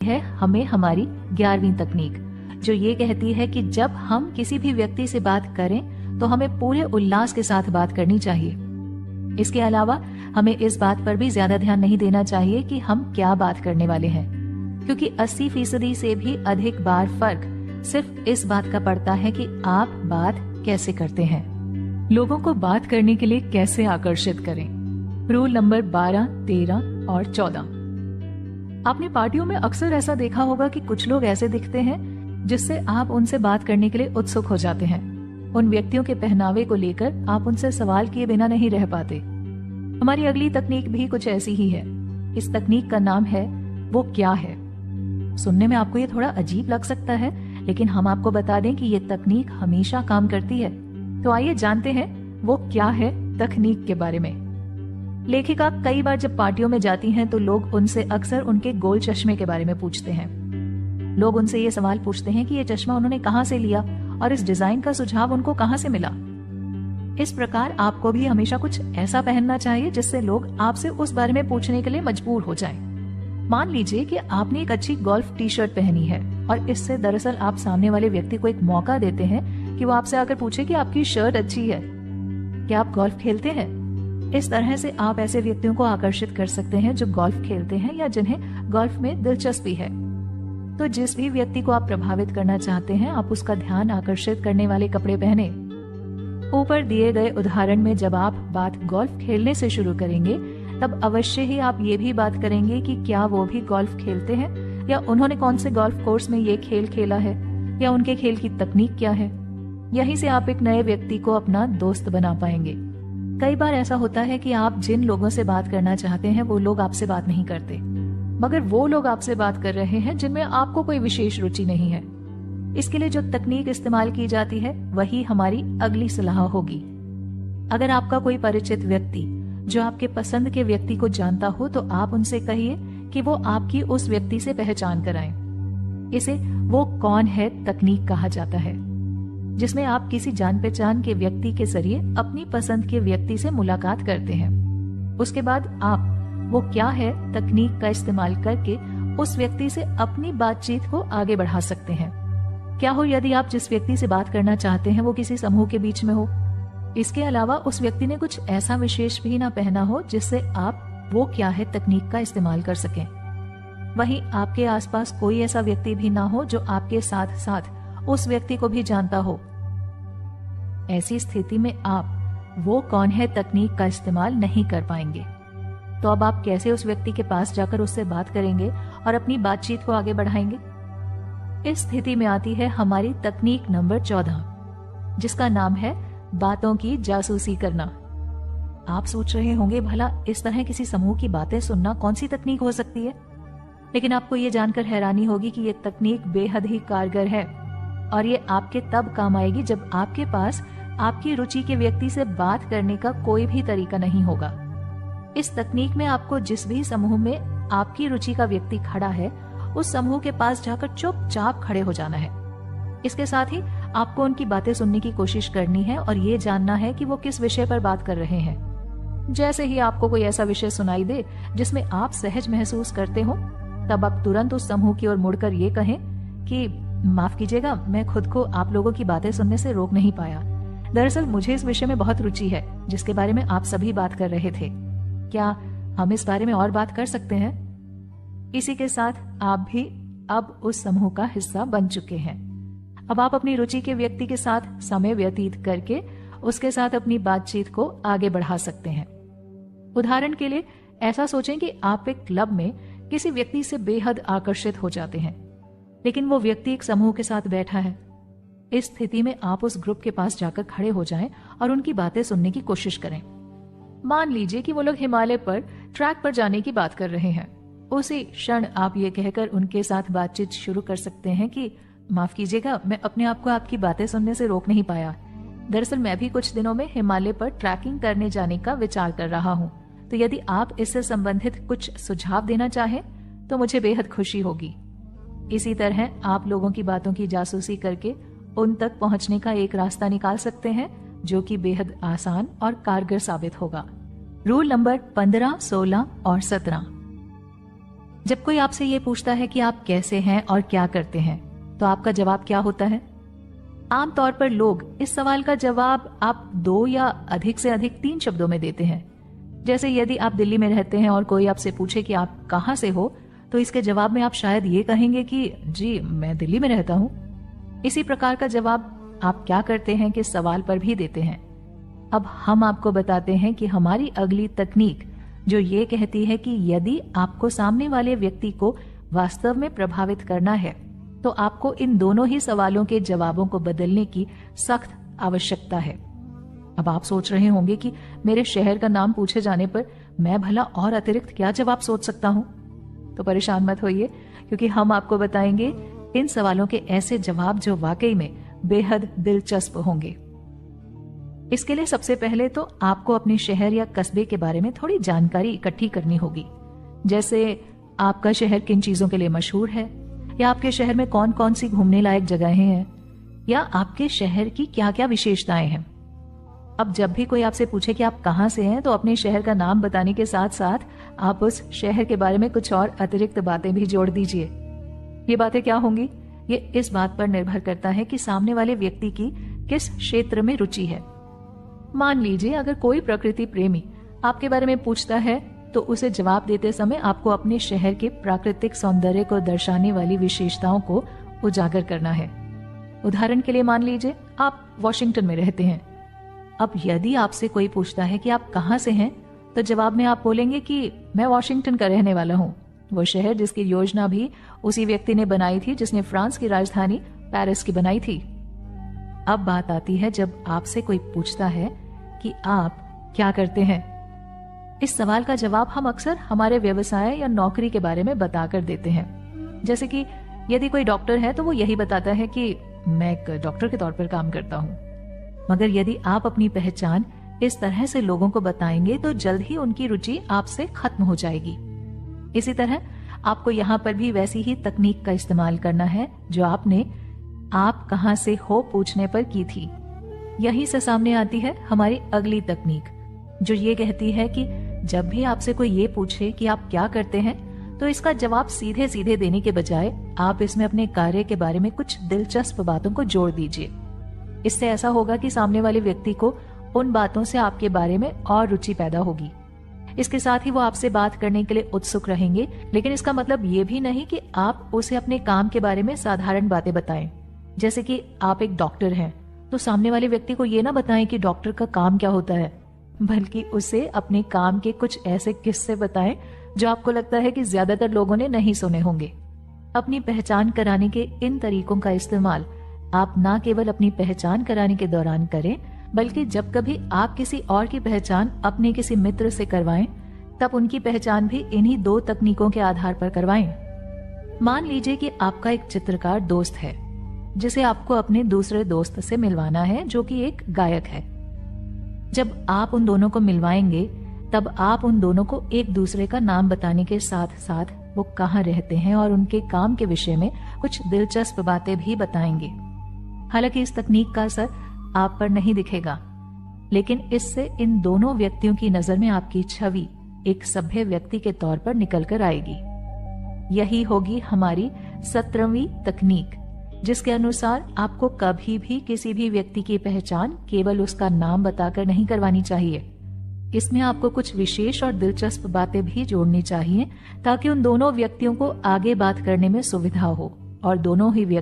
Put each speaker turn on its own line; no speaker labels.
है हमें हमारी 11वीं तकनीक, जो ये कहती है कि जब हम किसी भी व्यक्ति से बात करें तो हमें पूरे उल्लास के साथ बात करनी चाहिए। इसके अलावा हमें इस बात पर भी ज्यादा ध्यान नहीं देना चाहिए कि हम क्या बात करने वाले हैं, क्योंकि 80% से भी अधिक बार फर्क सिर्फ इस बात का पड़ता है कि आप बात कैसे करते हैं। लोगों को बात करने के लिए कैसे आकर्षित करें। रूल नंबर 12, 13 और 14। आपने पार्टियों में अक्सर ऐसा देखा होगा कि कुछ लोग ऐसे दिखते हैं जिससे आप उनसे बात करने के लिए उत्सुक हो जाते हैं। उन व्यक्तियों के पहनावे को लेकर आप उनसे सवाल किए बिना नहीं रह पाते। हमारी अगली तकनीक भी कुछ ऐसी ही है। इस तकनीक का नाम है वो क्या है। सुनने में आपको ये थोड़ा अजीब लग सकता है, लेकिन हम आपको बता दें कि ये तकनीक हमेशा काम करती है। तो आइए जानते हैं वो क्या है तकनीक के बारे में। लेखिका कई बार जब पार्टियों में जाती हैं तो लोग उनसे अक्सर उनके गोल चश्मे के बारे में पूछते हैं। लोग उनसे ये सवाल पूछते हैं कि ये चश्मा उन्होंने कहाँ से लिया और इस डिजाइन का सुझाव उनको कहाँ से मिला। इस प्रकार आपको भी हमेशा कुछ ऐसा पहनना चाहिए जिससे लोग आपसे उस बारे में पूछने के लिए मजबूर हो जाएं। मान लीजिए कि आपने एक अच्छी गोल्फ टी शर्ट पहनी है और इससे दरअसल आप सामने वाले व्यक्ति को एक मौका देते हैं कि वो आपसे आकर पूछे कि आपकी शर्ट अच्छी है, क्या आप गोल्फ खेलते हैं। इस तरह से आप ऐसे व्यक्तियों को आकर्षित कर सकते हैं जो गोल्फ खेलते हैं या जिन्हें गोल्फ में दिलचस्पी है। तो जिस भी व्यक्ति को आप प्रभावित करना चाहते हैं, आप उसका ध्यान आकर्षित करने वाले कपड़े पहने। ऊपर दिए गए उदाहरण में जब आप बात गोल्फ खेलने से शुरू करेंगे तब अवश्य ही आप ये भी बात करेंगे कि क्या वो भी गोल्फ खेलते हैं या उन्होंने कौन से गोल्फ कोर्स में ये खेल खेला है या उनके खेल की तकनीक क्या है। यहीं से आप एक नए व्यक्ति को अपना दोस्त बना पाएंगे। कई बार ऐसा होता है कि आप जिन लोगों से बात करना चाहते हैं वो लोग आपसे बात नहीं करते, मगर वो लोग आपसे बात कर रहे हैं जिनमें आपको कोई विशेष रुचि नहीं है। इसके लिए जो तकनीक इस्तेमाल की जाती है वही हमारी अगली सलाह होगी। अगर आपका कोई परिचित व्यक्ति जो आपके पसंद के व्यक्ति को जानता हो तो आप उनसे कहिए कि वो आपकी उस व्यक्ति से पहचान कराएं। इसे वो कौन है तकनीक कहा जाता है, जिसमें आप किसी जान पहचान के व्यक्ति के जरिए अपनी पसंद के व्यक्ति से मुलाकात करते हैं। उसके बाद आप वो क्या है तकनीक का इस्तेमाल करके उस व्यक्ति से अपनी बातचीत को आगे बढ़ा सकते हैं। क्या हो यदि आप जिस व्यक्ति से बात करना चाहते हैं वो किसी समूह के बीच में हो। इसके अलावा उस व्यक्ति ने कुछ ऐसा विशेष भी ना पहना हो जिससे आप वो क्या है तकनीक का इस्तेमाल कर सकें। वहीं आपके आसपास कोई ऐसा व्यक्ति भी ना हो जो आपके साथ साथ उस व्यक्ति को भी जानता हो। ऐसी स्थिति में आप वो कौन है तकनीक का इस्तेमाल नहीं कर पाएंगे। तो अब आप कैसे उस व्यक्ति के पास जाकर उससे बात करेंगे और अपनी बातचीत को आगे बढ़ाएंगे। इस स्थिति में आती है हमारी तकनीक नंबर 14, जिसका नाम है बातों की जासूसी करना। आप सोच रहे होंगे भला इस तरह किसी समूह की बातें सुनना कौन सी तकनीक हो सकती है, लेकिन आपको ये जानकर हैरानी होगी कि ये तकनीक बेहद ही कारगर है और ये आपके तब काम आएगी जब आपके पास आपकी रुचि के व्यक्ति से बात करने का कोई भी तरीका नहीं होगा। इस तकनीक में आपको जिस भी समूह में आपकी रुचि का व्यक्ति खड़ा है उस समूह के पास जाकर चुपचाप खड़े हो जाना है। इसके साथ ही आपको उनकी बातें सुनने की कोशिश करनी है और ये जानना है कि वो किस विषय पर बात कर रहे हैं। जैसे ही आपको कोई ऐसा विषय सुनाई दे जिसमें आप सहज महसूस करते हो, तब आप तुरंत उस समूह की ओर मुड़कर ये कहें कि माफ कीजिएगा, मैं खुद को आप लोगों की बातें सुनने से रोक नहीं पाया। दरअसल मुझे इस विषय में बहुत रुचि है जिसके बारे में आप सभी बात कर रहे थे। क्या हम इस बारे में और बात कर सकते हैं? इसी के साथ आप भी अब उस समूह का हिस्सा बन चुके हैं। अब आप अपनी रुचि के व्यक्ति के साथ समय व्यतीत करके उसके साथ अपनी बातचीत को आगे बढ़ा सकते हैं। उदाहरण के लिए ऐसा सोचें कि आप एक क्लब में किसी व्यक्ति से बेहद आकर्षित हो जाते हैं, लेकिन वो व्यक्ति एक समूह के साथ बैठा है। इस स्थिति में आप उस ग्रुप के पास जाकर खड़े हो जाएं और उनकी बातें सुनने की कोशिश करें। मान लीजिए कि वो लोग हिमालय पर ट्रैक पर जाने की बात कर रहे हैं। उसी क्षण आप ये कहकर उनके साथ बातचीत शुरू कर सकते हैं कि माफ कीजिएगा, मैं अपने आप को आपकी बातें सुनने से रोक नहीं पाया। दरअसल मैं भी कुछ दिनों में हिमालय पर ट्रैकिंग करने जाने का विचार कर रहा हूँ, तो यदि आप इससे संबंधित कुछ सुझाव देना चाहें तो मुझे बेहद खुशी होगी। इसी तरह आप लोगों की बातों की जासूसी करके उन तक पहुंचने का एक रास्ता निकाल सकते हैं जो कि बेहद आसान और कारगर साबित होगा। रूल नंबर 15, 16 और 17। जब कोई आपसे ये पूछता है कि आप कैसे हैं और क्या करते हैं, तो आपका जवाब क्या होता है? आमतौर पर लोग इस सवाल का जवाब आप 2 या अधिक से अधिक 3 शब्दों में देते हैं। जैसे यदि आप दिल्ली में रहते हैं और कोई आपसे पूछे कि आप कहाँ से हो, तो इसके जवाब में आप शायद ये कहेंगे कि जी मैं दिल्ली में रहता हूँ। इसी प्रकार का जवाब आप क्या करते हैं कि सवाल पर भी देते हैं। अब हम आपको बताते हैं कि हमारी अगली तकनीक जो ये कहती है कि यदि आपको सामने वाले व्यक्ति को वास्तव में प्रभावित करना है, तो आपको इन दोनों ही सवालों के जवाबों को बदलने की सख्त आवश्यकता है। अब आप सोच रहे होंगे कि मेरे शहर का नाम पूछे जाने पर मैं भला और अतिरिक्त क्या जवाब सोच सकता हूं? तो परेशान मत होइए, क्योंकि हम आपको बताएंगे इन सवालों के ऐसे जवाब जो वाकई में बेहद दिलचस्प होंगे। इसके लिए सबसे पहले तो आपको अपने शहर या कस्बे के बारे में थोड़ी जानकारी इकट्ठी करनी होगी। जैसे आपका शहर किन चीजों के लिए मशहूर है, या आपके शहर में कौन कौन सी घूमने लायक जगहें हैं, या आपके शहर की क्या क्या विशेषताएं हैं। अब जब भी कोई आपसे पूछे कि आप कहां से हैं, तो अपने शहर का नाम बताने के साथ साथ आप उस शहर के बारे में कुछ और अतिरिक्त बातें भी जोड़ दीजिए। ये बातें क्या होंगी? ये इस बात पर निर्भर करता है कि सामने वाले व्यक्ति की किस क्षेत्र में रुचि है। मान लीजिए अगर कोई प्रकृति प्रेमी आपके बारे में पूछता है, तो उसे जवाब देते समय आपको अपने शहर के प्राकृतिक सौंदर्य को दर्शाने वाली विशेषताओं को उजागर करना है। उदाहरण के लिए मान लीजिए आप वॉशिंगटन में रहते हैं। अब यदि आपसे कोई पूछता है कि आप कहां से हैं, तो जवाब में आप बोलेंगे कि मैं वॉशिंगटन का रहने वाला हूं, वो शहर जिसकी योजना भी उसी व्यक्ति ने बनाई थी जिसने फ्रांस की राजधानी पेरिस की बनाई थी। अब बात आती है जब आपसे कोई पूछता है कि आप क्या करते हैं। इस सवाल का जवाब हम अक्सर हमारे व्यवसाय या नौकरी के बारे में बताकर देते हैं। जैसे कि यदि कोई डॉक्टर है तो वो यही बताता है कि मैं एक डॉक्टर के तौर पर काम करता हूं। मगर यदि आप अपनी पहचान इस तरह से लोगों को बताएंगे, तो जल्द ही उनकी रुचि आपसे खत्म हो जाएगी। इसी तरह आपको यहाँ पर भी वैसी ही तकनीक का इस्तेमाल करना है जो आपने आप कहां से हो पूछने पर की थी। यहीं से सामने आती है हमारी अगली तकनीक, जो ये कहती है कि जब भी आपसे कोई ये पूछे कि आप क्या करते हैं, तो इसका जवाब सीधे सीधे देने के बजाय आप इसमें अपने कार्य के बारे में कुछ दिलचस्प बातों को जोड़ दीजिए। इससे ऐसा होगा कि सामने वाले व्यक्ति को उन बातों से आपके बारे में और रुचि पैदा होगी। इसके साथ ही वो आपसे बात करने के लिए उत्सुक रहेंगे, लेकिन इसका मतलब ये भी नहीं कि आप उसे अपने काम के बारे में साधारण बातें बताएं। जैसे कि आप एक डॉक्टर हैं, तो सामने वाले व्यक्ति को ये ना बताएं कि डॉक्टर का काम क्या होता है, बल्कि उसे अपने काम के कुछ ऐसे किस्से बताएं जो आपको लगता है कि ज्यादातर लोगों ने नहीं सुने होंगे। अपनी पहचान कराने के इन तरीकों का इस्तेमाल आप ना केवल अपनी पहचान कराने के दौरान करें, बल्कि जब कभी आप किसी और की पहचान अपने किसी मित्र से करवाएं, तब उनकी पहचान भी इन्हीं 2 तकनीकों के आधार पर करवाएं। मान लीजिए कि आपका एक चित्रकार दोस्त है जिसे आपको अपने दूसरे दोस्त से मिलवाना है, जो कि एक गायक है। जब आप उन दोनों को मिलवाएंगे, तब आप उन दोनों को एक दूसरे का नाम बताने के साथ साथ वो कहाँ रहते हैं और उनके काम के विषय में कुछ दिलचस्प बातें भी बताएंगे। हालांकि इस तकनीक का असर आप पर नहीं दिखेगा, लेकिन इससे इन दोनों व्यक्तियों की नजर में आपकी छवि एक सभ्य व्यक्ति के तौर पर निकल कर आएगी। यही होगी हमारी 17वीं तकनीक, जिसके अनुसार आपको कभी भी किसी भी व्यक्ति की पहचान केवल उसका नाम बताकर नहीं करवानी चाहिए। इसमें आपको कुछ विशेष और दिलचस्प बातें भी जोड़नी चाहिए, ताकि उन दोनों व्यक्तियों को आगे बात करने में सुविधा हो और दोनों ही व्यक्ति